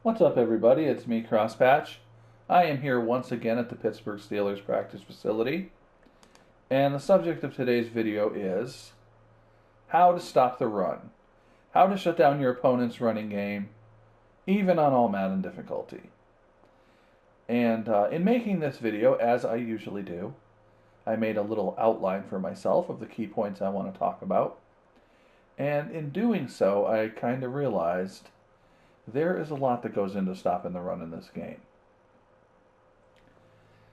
What's up, everybody? It's me, Crosspatch. I am here once again at the Pittsburgh Steelers practice facility, and the subject of today's video is how to stop the run, how to shut down your opponent's running game, even on All-Madden difficulty. And in making this video, as I usually do, I made a little outline for myself of the key points I want to talk about. And in doing so, I kind of realized there is a lot that goes into stopping the run in this game.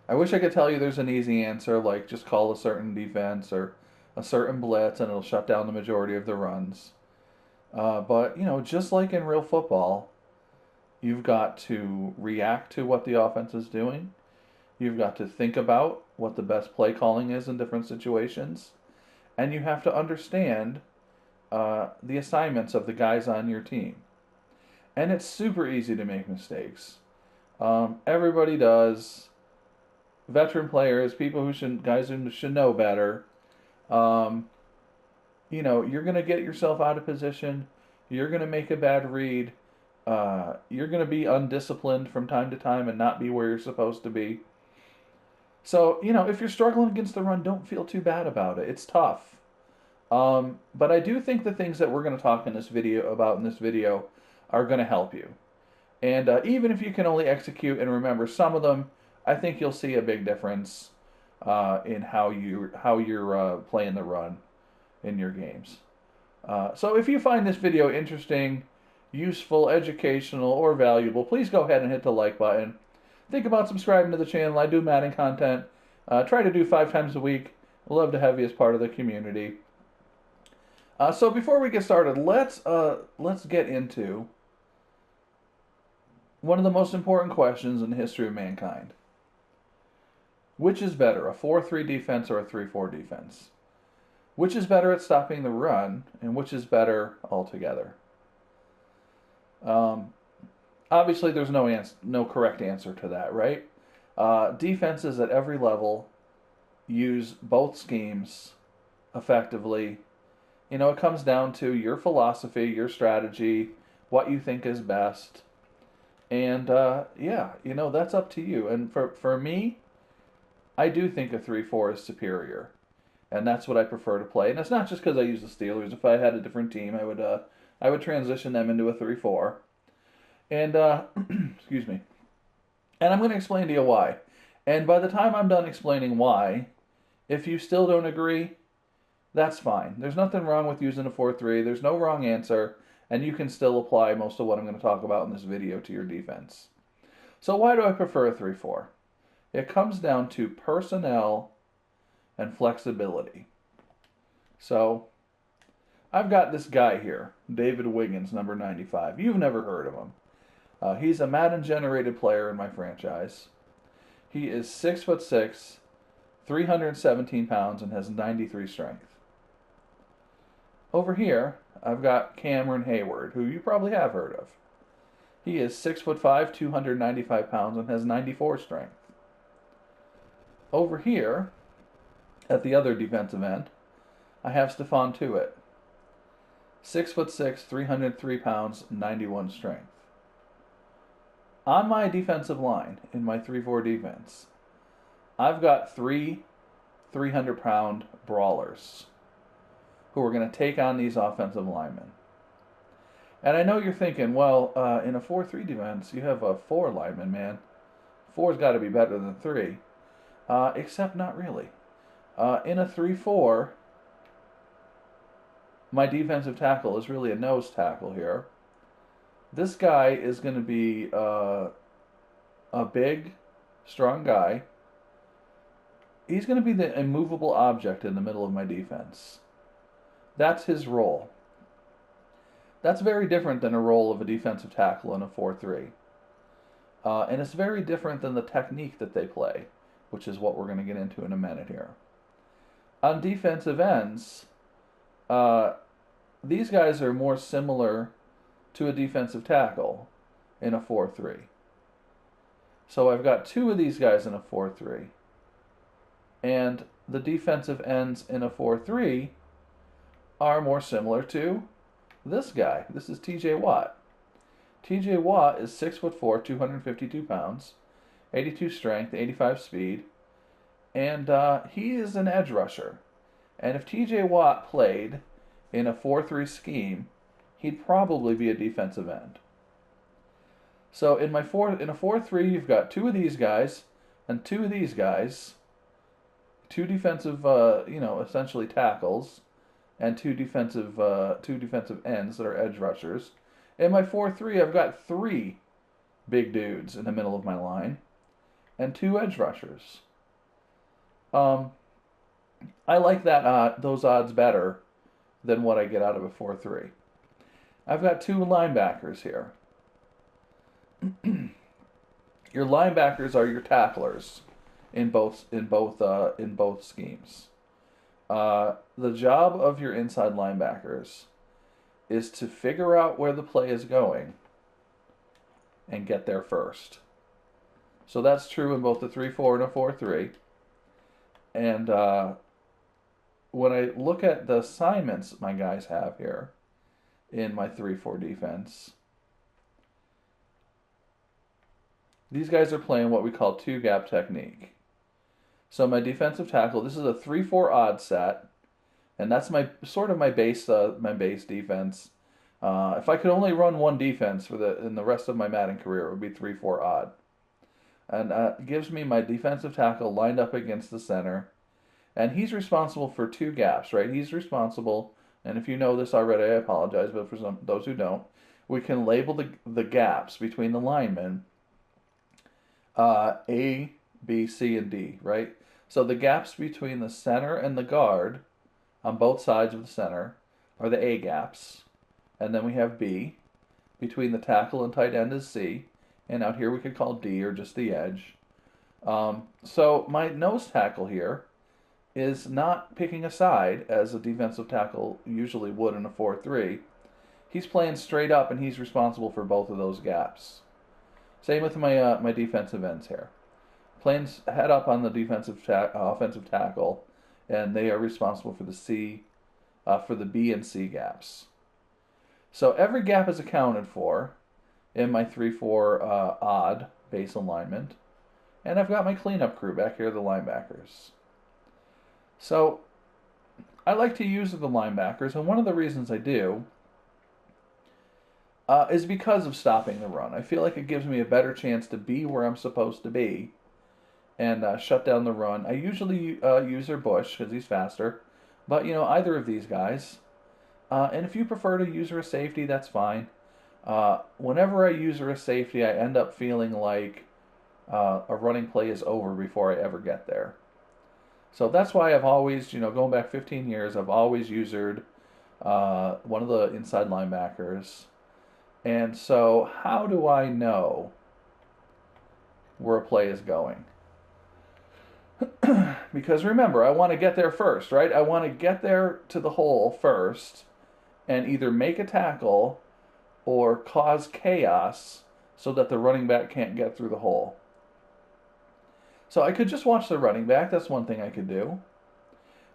I wish I could tell you there's an easy answer, like just call a certain defense or a certain blitz and it'll shut down the majority of the runs. But, just like in real football, you've got to react to what the offense is doing. You've got to think about what the best play calling is in different situations. And you have to understand the assignments of the guys on your team. And it's super easy to make mistakes. Everybody does. Veteran players, guys who should know better. You're going to get yourself out of position. You're going to make a bad read. You're going to be undisciplined from time to time and not be where you're supposed to be. So, if you're struggling against the run, don't feel too bad about it. It's tough. But I do think the things that we're going to talk in this video are going to help you. And even if you can only execute and remember some of them, I think you'll see a big difference in how you're playing the run in your games. So if you find this video interesting, useful, educational, or valuable, please go ahead and hit the like button. Think about subscribing to the channel. I do Madden content. Try to do 5 times a week. I'd love to have you as part of the community. So before we get started, let's get into one of the most important questions in the history of mankind. Which is better, a 4-3 defense or a 3-4 defense? Which is better at stopping the run, and which is better altogether? Obviously, there's no correct answer to that, right? Defenses at every level use both schemes effectively. It comes down to your philosophy, your strategy, what you think is best. And, that's up to you. And for me, I do think a 3-4 is superior. And that's what I prefer to play. And it's not just because I use the Steelers. If I had a different team, I would transition them into a 3-4. And, excuse me. And I'm going to explain to you why. And by the time I'm done explaining why, if you still don't agree, that's fine. There's nothing wrong with using a 4-3. There's no wrong answer. And you can still apply most of what I'm going to talk about in this video to your defense. So why do I prefer a 3-4? It comes down to personnel and flexibility. So I've got this guy here, David Wiggins, number 95. You've never heard of him. He's a Madden-generated player in my franchise. He is 6'6", 317 pounds, and has 93 strength. Over here, I've got Cameron Hayward, who you probably have heard of. He is 6'5", 295 pounds, and has 94 strength. Over here, at the other defensive end, I have Stephon Tuitt, 6'6", 303 pounds, 91 strength. On my defensive line, in my 3-4 defense, I've got 3 300-pound brawlers who are going to take on these offensive linemen. And I know you're thinking, well, in a 4-3 defense, you have a 4 lineman, man. 4's got to be better than 3. Except not really. In a 3-4, my defensive tackle is really a nose tackle here. This guy is going to be a big, strong guy. He's going to be the immovable object in the middle of my defense. That's his role. That's very different than a role of a defensive tackle in a 4-3. And it's very different than the technique that they play, which is what we're going to get into in a minute here. On defensive ends, these guys are more similar to a defensive tackle in a 4-3. So I've got 2 of these guys in a 4-3. And the defensive ends in a 4-3 are more similar to this guy. This is TJ Watt. TJ Watt is 6'4", 252 pounds, 82 strength, 85 speed, and he is an edge rusher. And if TJ Watt played in a 4-3 scheme, he'd probably be a defensive end. So in a 4-3, you've got two of these guys and two of these guys, two defensive, essentially tackles, and two defensive ends that are edge rushers. In my 4-3, I've got three big dudes in the middle of my line and two edge rushers. I like those odds better than what I get out of a 4-3. I've got two linebackers here. Your linebackers are your tacklers in both schemes. The job of your inside linebackers is to figure out where the play is going and get there first. So that's true in both the 3-4 and a 4-3. And when I look at the assignments my guys have here in my 3-4 defense, these guys are playing what we call two-gap technique. So my defensive tackle, this is a 3-4 odd set, and that's my base defense. If I could only run one defense in the rest of my Madden career, it would be 3-4 odd. And it gives me my defensive tackle lined up against the center. And he's responsible for two gaps, right? He's responsible, and if you know this already, I apologize, but for those who don't, we can label the gaps between the linemen A, B, C, and D, right? So the gaps between the center and the guard on both sides of the center are the A gaps. And then we have B. Between the tackle and tight end is C. And out here we could call D, or just the edge. So my nose tackle here is not picking a side as a defensive tackle usually would in a 4-3. He's playing straight up, and he's responsible for both of those gaps. Same with my defensive ends here. Playing head up on the offensive tackle, and they are responsible for the B and C gaps. So every gap is accounted for in my 3-4 odd base alignment. And I've got my cleanup crew back here, the linebackers. So I like to use the linebackers, and one of the reasons I do is because of stopping the run. I feel like it gives me a better chance to be where I'm supposed to be and shut down the run. I usually use their Bush because he's faster, but either of these guys. And if you prefer to use her a safety, that's fine. Whenever I use her a safety, I end up feeling like a running play is over before I ever get there. So that's why I've always, going back 15 years, I've always used one of the inside linebackers. And so how do I know where a play is going? Because remember, I want to get there first, right? I want to get there to the hole first and either make a tackle or cause chaos so that the running back can't get through the hole. So I could just watch the running back. That's one thing I could do.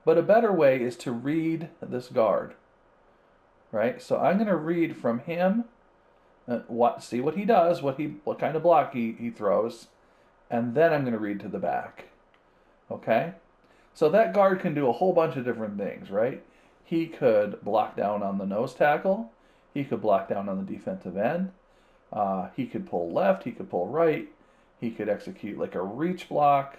But a better way is to read this guard, right? So I'm going to read from him, see what he does, what kind of block he throws, and then I'm going to read to the back. Okay? So that guard can do a whole bunch of different things, right? He could block down on the nose tackle. He could block down on the defensive end. He could pull left. He could pull right. He could execute like a reach block.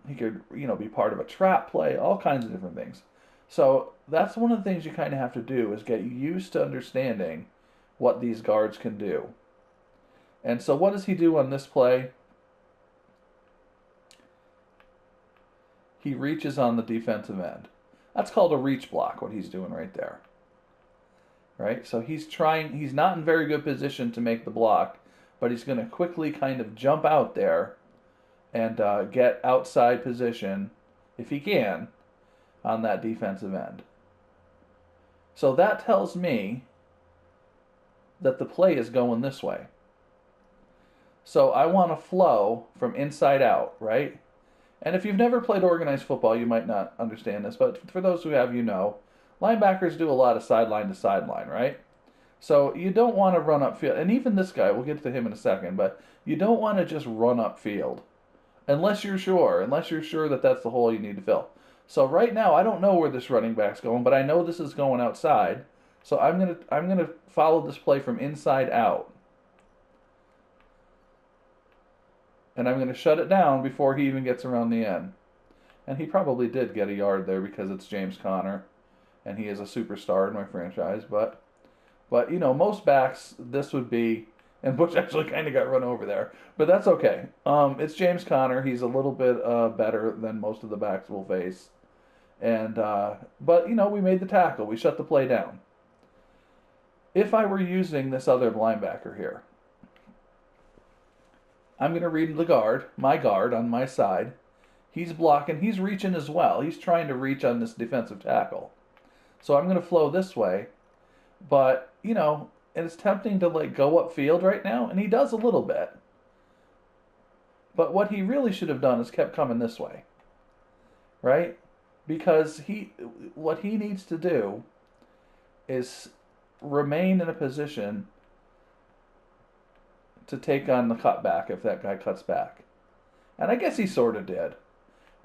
He could, be part of a trap play. All kinds of different things. So that's one of the things you kind of have to do is get used to understanding what these guards can do. And so what does he do on this play? He reaches on the defensive end. That's called a reach block, what he's doing right there. Right? So he's not in very good position to make the block, but he's going to quickly kind of jump out there and get outside position, if he can, on that defensive end. So that tells me that the play is going this way. So I want to flow from inside out, right? And if you've never played organized football, you might not understand this, but for those who have, linebackers do a lot of sideline to sideline, right? So you don't want to run upfield. And even this guy, we'll get to him in a second, but you don't want to just run upfield unless you're sure. Unless you're sure that that's the hole you need to fill. So right now, I don't know where this running back's going, but I know this is going outside. So I'm gonna follow this play from inside out. And I'm going to shut it down before he even gets around the end. And he probably did get a yard there because it's James Conner, and he is a superstar in my franchise. But you know, most backs, this would be, and Bush actually kind of got run over there, but that's okay. It's James Conner. He's a little bit better than most of the backs we'll face. And but you know, we made the tackle. We shut the play down. If I were using this other linebacker here, I'm going to read the guard, my guard on my side. He's blocking. He's reaching as well. He's trying to reach on this defensive tackle. So I'm going to flow this way. But, you know, and it's tempting to like go upfield right now, and he does a little bit. But what he really should have done is kept coming this way. Right? Because what he needs to do is remain in a position to take on the cutback if that guy cuts back. And I guess he sort of did.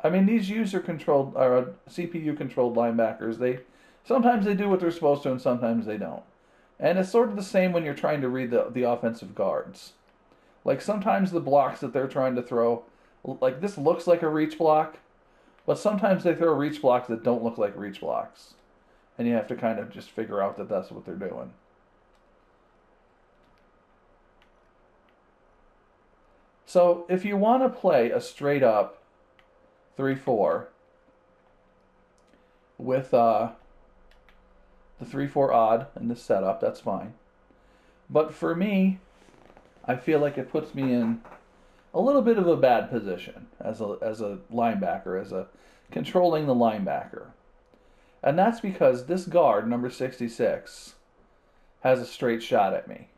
I mean, these user-controlled or CPU-controlled linebackers, sometimes they do what they're supposed to and sometimes they don't. And it's sort of the same when you're trying to read the offensive guards. Like sometimes the blocks that they're trying to throw, like this looks like a reach block, but sometimes they throw reach blocks that don't look like reach blocks. And you have to kind of just figure out that that's what they're doing. So if you want to play a straight up 3-4 with the 3-4 odd in this setup, that's fine. But for me, I feel like it puts me in a little bit of a bad position as a linebacker, as a controlling the linebacker. And that's because this guard, number 66, has a straight shot at me.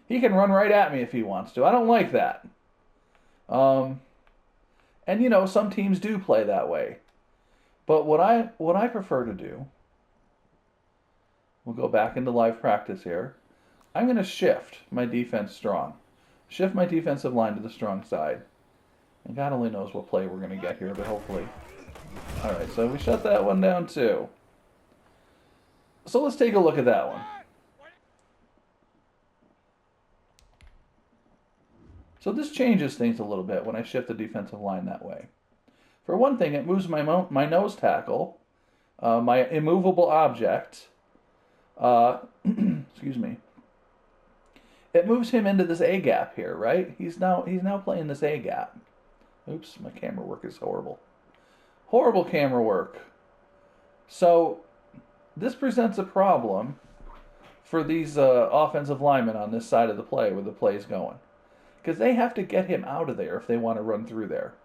He can run right at me if he wants to. I don't like that. And you know, some teams do play that way. But what I prefer to do, we'll go back into live practice here. I'm going to shift my defense strong. Shift my defensive line to the strong side. And God only knows what play we're going to get here, but hopefully. Alright, so we shut that one down too. So let's take a look at that one. So this changes things a little bit when I shift the defensive line that way. For one thing, it moves my nose tackle, my immovable object, excuse me. It moves him into this A gap here, right? He's now playing this A gap. Oops, my camera work is horrible. Horrible camera work. So this presents a problem for these offensive linemen on this side of the play where the play is going. Because they have to get him out of there if they want to run through there.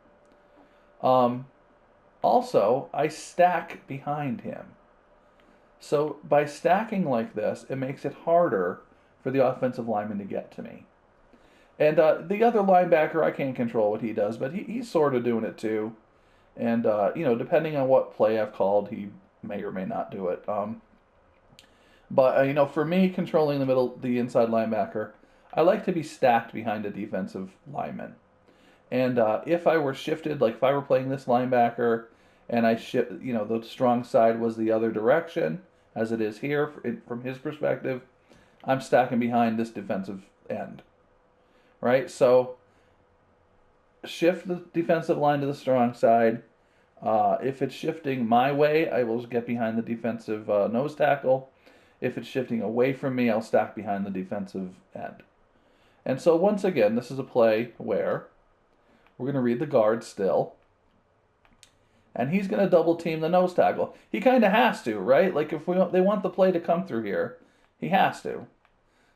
Also, I stack behind him. So by stacking like this, it makes it harder for the offensive lineman to get to me. And the other linebacker, I can't control what he does, but he's sort of doing it too. And, you know, depending on what play I've called, he may or may not do it. But, you know, for me, controlling the inside linebacker, I like to be stacked behind a defensive lineman. And if I were shifted, like if I were playing this linebacker and you know, the strong side was the other direction, as it is here from his perspective, I'm stacking behind this defensive end. Right? So shift the defensive line to the strong side. If it's shifting my way, I will get behind the defensive nose tackle. If it's shifting away from me, I'll stack behind the defensive end. And so once again, this is a play where we're going to read the guard still. And he's going to double team the nose tackle. He kind of has to, right? Like if they want the play to come through here, he has to.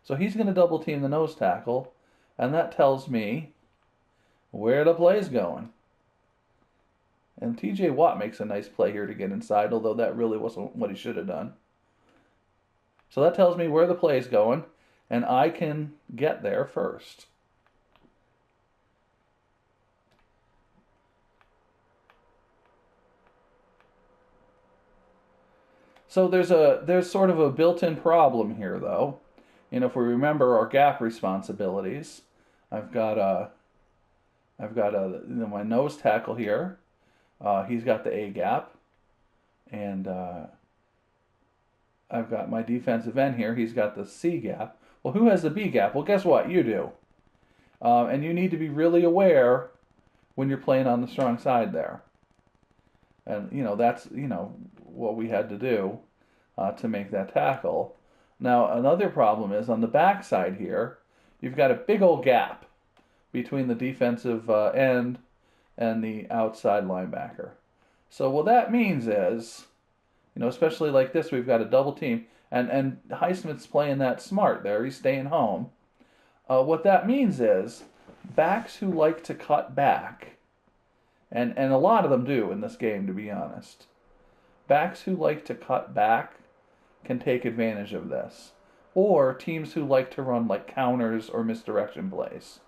So he's going to double team the nose tackle. And that tells me where the play's going. And TJ Watt makes a nice play here to get inside, although that really wasn't what he should have done. So that tells me where the play's going. And I can get there first. So there's sort of a built-in problem here, though. If we remember our gap responsibilities, I've got my nose tackle here. He's got the A gap, and I've got my defensive end here. He's got the C gap. Well, who has the B gap? Well, guess what? You do. And you need to be really aware when you're playing on the strong side there. And, that's, what we had to do to make that tackle. Now, another problem is on the back side here, you've got a big old gap between the defensive end and the outside linebacker. So what that means is, especially like this, we've got a double team, and Highsmith's playing that smart there. He's staying home. What that means is backs who like to cut back, and a lot of them do in this game, to be honest. Backs who like to cut back can take advantage of this. Or teams who like to run like counters or misdirection plays.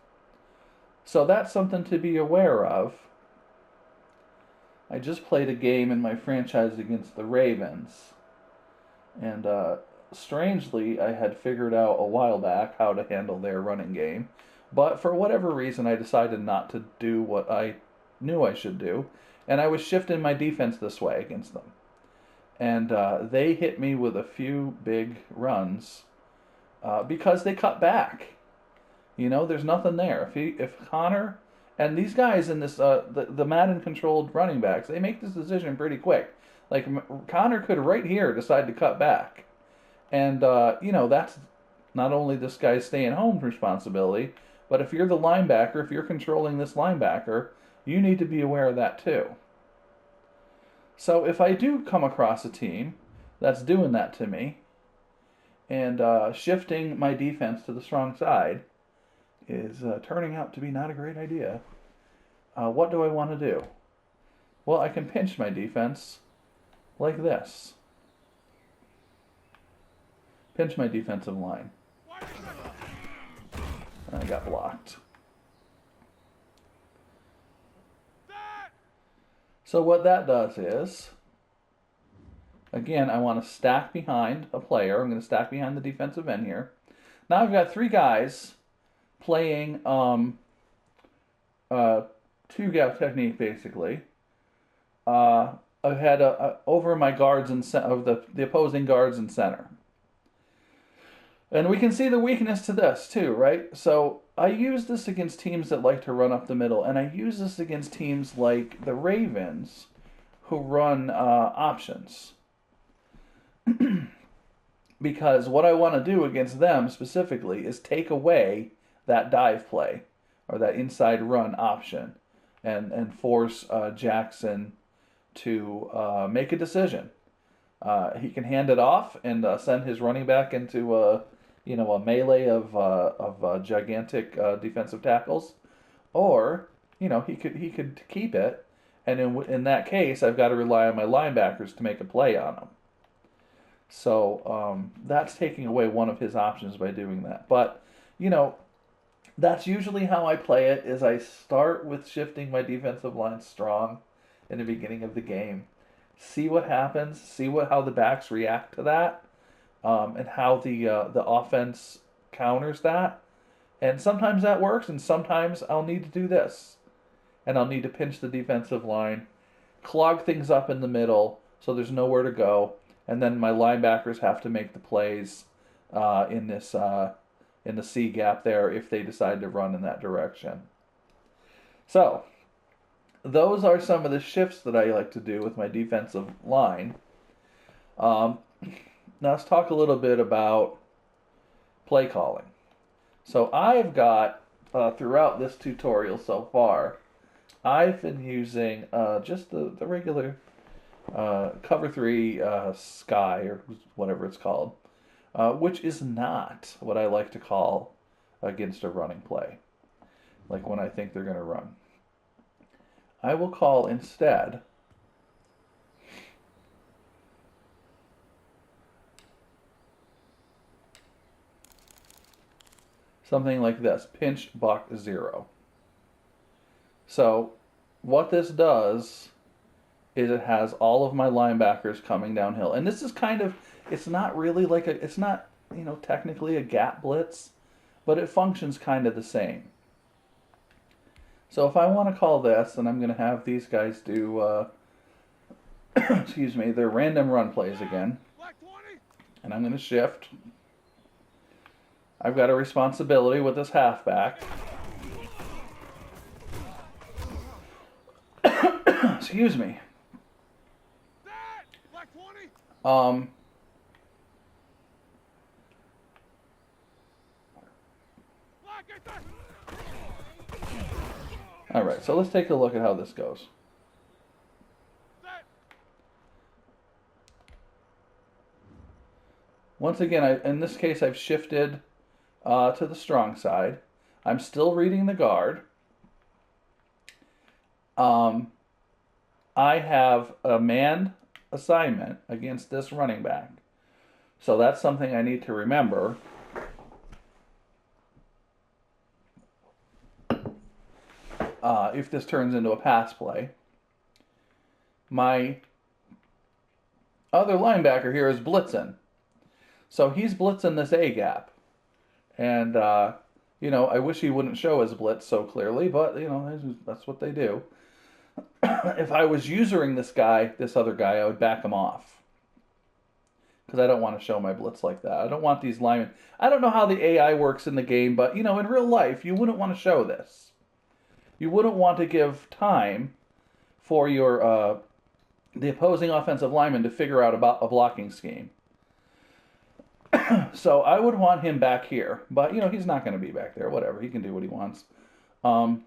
So that's something to be aware of. I just played a game in my franchise against the Ravens. And strangely, I had figured out a while back how to handle their running game. But for whatever reason, I decided not to do what I knew I should do. And I was shifting my defense this way against them. And they hit me with a few big runs because they cut back. There's nothing there. If Connor and these guys in this the Madden controlled running backs, they make this decision pretty quick. Like Connor could right here decide to cut back, and that's not only this guy's staying home responsibility, but if you're the linebacker, if you're controlling this linebacker, you need to be aware of that too. So if I do come across a team that's doing that to me and shifting my defense to the strong side is turning out to be not a great idea, what do I want to do? Well, I can pinch my defense like this. Pinch my defensive line. And I got blocked. So what that does is, again, I want to stack behind a player. I'm going to stack behind the defensive end here. Now I've got three guys playing two-gap technique, basically. I've had over my guards and of the opposing guards in center. And we can see the weakness to this too, right? So I use this against teams that like to run up the middle, and I use this against teams like the Ravens who run options. Because what I want to do against them specifically is take away that dive play or that inside run option and force Jackson to make a decision. He can hand it off and send his running back into a melee of gigantic defensive tackles, or he could keep it, and in that case I've got to rely on my linebackers to make a play on him. So that's taking away one of his options by doing that. But that's usually how I play it. Is I start with shifting my defensive line strong in the beginning of the game. See what happens. See how the backs react to that, and how the offense counters that. And sometimes that works, and sometimes I'll need to do this, and I'll need to pinch the defensive line, clog things up in the middle so there's nowhere to go, and then my linebackers have to make the plays in the C gap there if they decide to run in that direction. So those are some of the shifts that I like to do with my defensive line. Now let's talk a little bit about play calling. So I've got, throughout this tutorial so far, I've been using just the regular Cover 3 Sky, or whatever it's called, which is not what I like to call against a running play, like when I think they're going to run. I will call instead something like this: pinch buck 0. So what this does is it has all of my linebackers coming downhill, and this is kind of, it's not really like it's not technically a gap blitz, but it functions kind of the same. So if I want to call this, then I'm going to have these guys do, excuse me, their random run plays again. And I'm going to shift. I've got a responsibility with this halfback. Excuse me. All right, so let's take a look at how this goes. Once again, in this case, I've shifted to the strong side. I'm still reading the guard. I have a man assignment against this running back. So that's something I need to remember. If this turns into a pass play. My other linebacker here is blitzing. So he's blitzing this A gap. And, I wish he wouldn't show his blitz so clearly, but, that's what they do. If I was using this other guy, I would back him off. Because I don't want to show my blitz like that. I don't want these linemen. I don't know how the AI works in the game, but, in real life, you wouldn't want to show this. You wouldn't want to give time for the opposing offensive lineman to figure out about a blocking scheme. So I would want him back here. But, he's not going to be back there. Whatever. He can do what he wants. But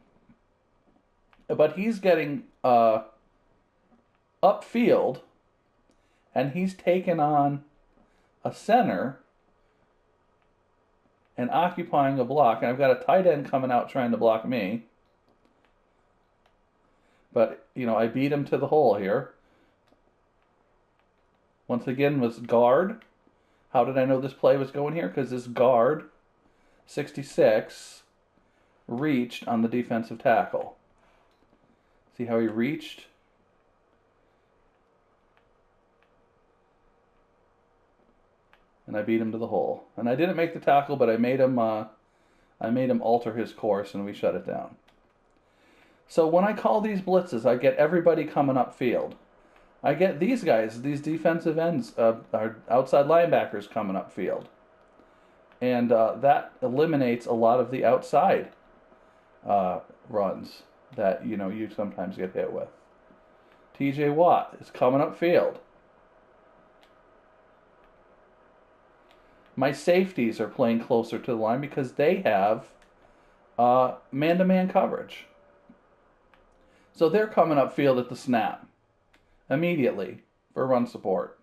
he's getting upfield, and he's taken on a center and occupying a block. And I've got a tight end coming out trying to block me. But, I beat him to the hole here. Once again, was guard. How did I know this play was going here? Because this guard, 66, reached on the defensive tackle. See how he reached? And I beat him to the hole. And I didn't make the tackle, but I made him alter his course, and we shut it down. So when I call these blitzes, I get everybody coming upfield. I get these guys, these defensive ends, our outside linebackers coming upfield. And that eliminates a lot of the outside runs that, you sometimes get hit with. TJ Watt is coming upfield. My safeties are playing closer to the line because they have man-to-man coverage. So they're coming upfield at the snap immediately for run support.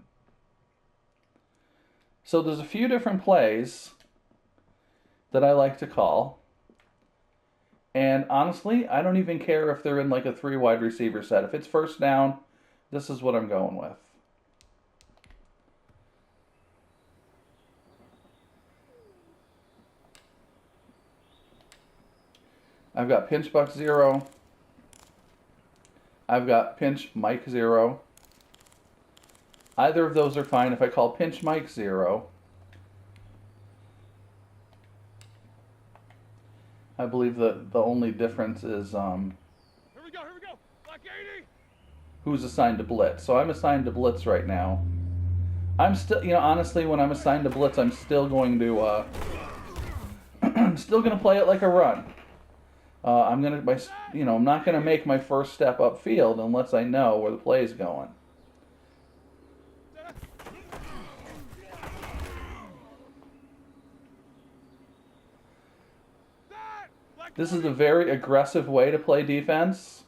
So there's a few different plays that I like to call. And honestly, I don't even care if they're in like a 3 wide receiver set. If it's first down, this is what I'm going with. I've got pinch buck 0. I've got pinch Mike 0. Either of those are fine. If I call pinch Mike 0, I believe that the only difference is here we go. Black 80. Who's assigned to blitz. So I'm assigned to blitz right now. I'm still, honestly, when I'm assigned to blitz, I'm still going to I'm still going to play it like a run. I'm not gonna make my first step upfield unless I know where the play is going. This is a very aggressive way to play defense.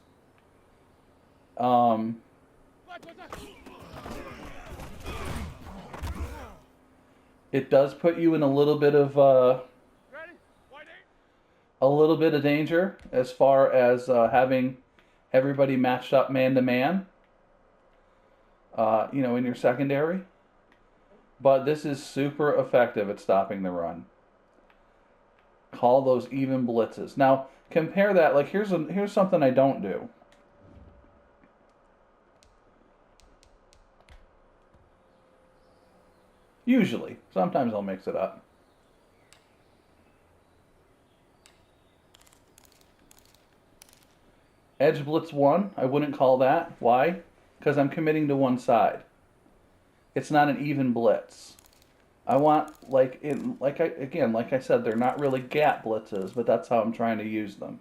It does put you in a little bit of danger as far as having everybody matched up man-to-man, in your secondary. But this is super effective at stopping the run. Call those even blitzes. Now, compare that, like here's something I don't do. Usually. Sometimes I'll mix it up. Edge blitz 1, I wouldn't call that. Why? Because I'm committing to one side. It's not an even blitz. I want, like I said, they're not really gap blitzes, but that's how I'm trying to use them.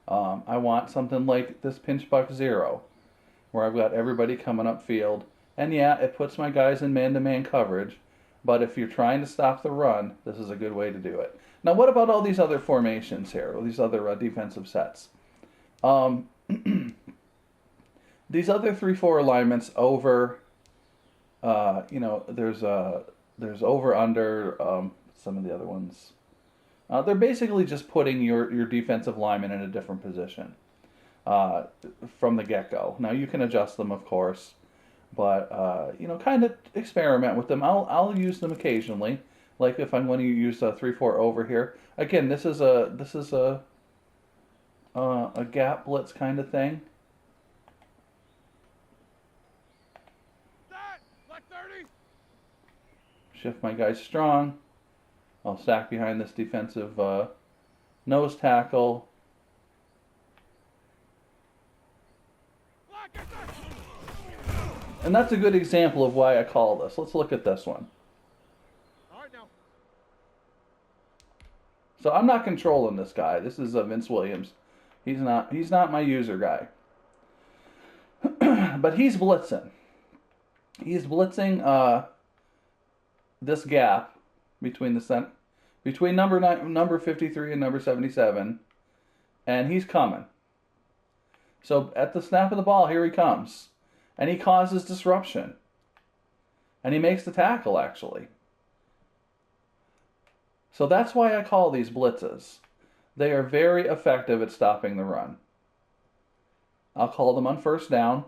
I want something like this pinch buck 0, where I've got everybody coming upfield. And yeah, it puts my guys in man-to-man coverage, but if you're trying to stop the run, this is a good way to do it. Now, what about all these other formations here, or these other defensive sets? These other 3-4 alignments over, there's over under some of the other ones. They're basically just putting your defensive lineman in a different position from the get-go. Now you can adjust them, of course, but kind of experiment with them. I'll use them occasionally, like if I'm going to use a 3-4 over here. Again, this is a gap blitz kind of thing. Shift my guys strong. I'll stack behind this defensive nose tackle. And that's a good example of why I call this. Let's look at this one. So I'm not controlling this guy. This is Vince Williams. He's not my user guy. But he's blitzing. He's blitzing this gap between number 53 and number 77, and he's coming. So at the snap of the ball, here he comes, and he causes disruption, and he makes the tackle actually. So that's why I call these blitzes. They are very effective at stopping the run. I'll call them on first down,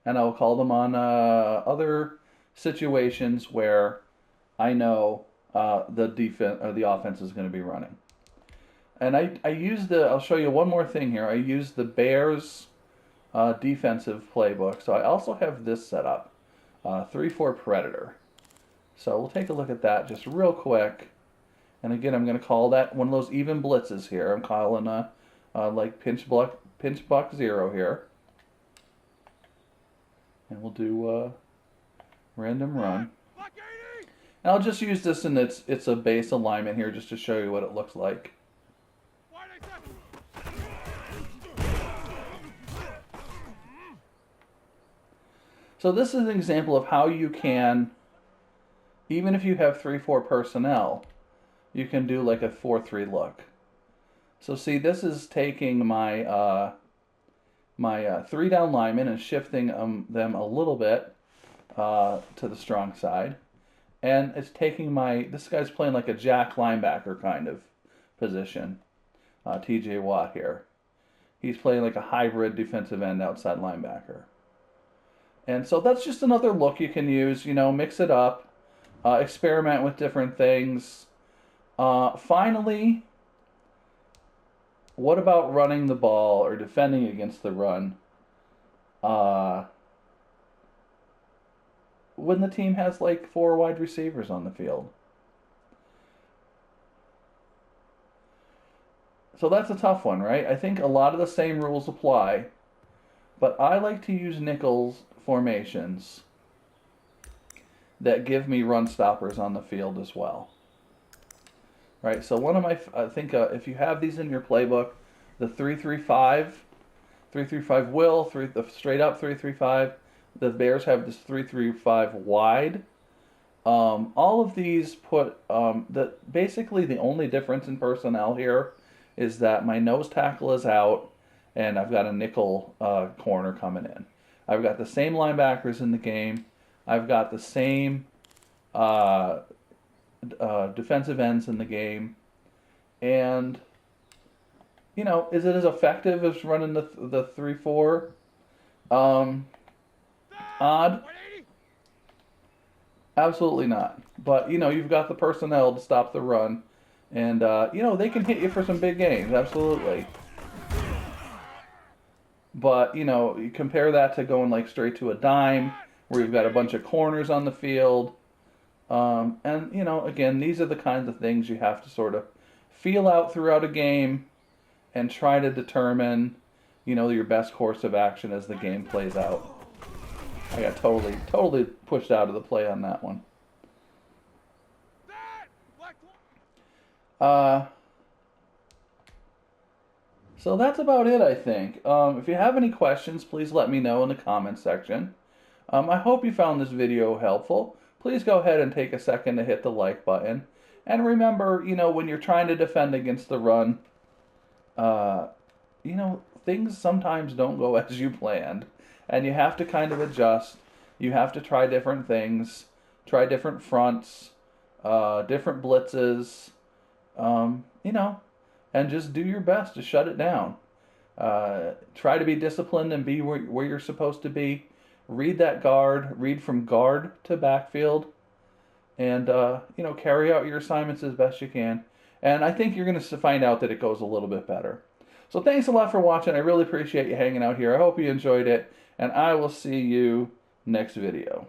and I'll call them on other situations where I know the offense is going to be running. And I use I'll show you one more thing here. I use the Bears defensive playbook. So I also have this set up, 3-4 Predator. So we'll take a look at that just real quick. And again, I'm going to call that one of those even blitzes here. I'm calling like pinch buck 0 here. And we'll do random run. And I'll just use this in it's a base alignment here just to show you what it looks like. So this is an example of how you can, even if you have 3-4 personnel, you can do like a 4-3 look. So see, this is taking my my 3-down linemen and shifting them a little bit to the strong side. And it's taking this guy's playing like a jack linebacker kind of position, TJ Watt here. He's playing like a hybrid defensive end outside linebacker. And so that's just another look you can use, mix it up, experiment with different things. Finally, what about running the ball or defending against the run when the team has like 4 wide receivers on the field? So that's a tough one, right? I think a lot of the same rules apply, but I like to use nickels formations that give me run stoppers on the field as well. Right, so one of my, I think if you have these in your playbook, the 3-3-5 will, the straight up 3-3-5, the Bears have this 3-3-5 wide. All of these put, basically the only difference in personnel here is that my nose tackle is out and I've got a nickel corner coming in. I've got the same linebackers in the game. I've got the same defensive ends in the game, and is it as effective as running the 3-4 odd? Absolutely not. But you've got the personnel to stop the run, and they can hit you for some big gains, absolutely. But you compare that to going like straight to a dime, where you've got a bunch of corners on the field. And, you know, again, these are the kinds of things you have to sort of feel out throughout a game and try to determine, you know, your best course of action as the game plays out. I got totally pushed out of the play on that one. Uh, so that's about it, I think. If you have any questions, please let me know in the comments section. I hope you found this video helpful. Please go ahead and take a second to hit the like button. And remember, you know, when you're trying to defend against the run, uh, you know, things sometimes don't go as you planned. And you have to kind of adjust. You have to try different things, try different fronts, different blitzes, you know, and just do your best to shut it down. Try to be disciplined and be where you're supposed to be. Read that guard, read from guard to backfield, and, you know, carry out your assignments as best you can. And I think you're going to find out that it goes a little bit better. So thanks a lot for watching. I really appreciate you hanging out here. I hope you enjoyed it, and I will see you next video.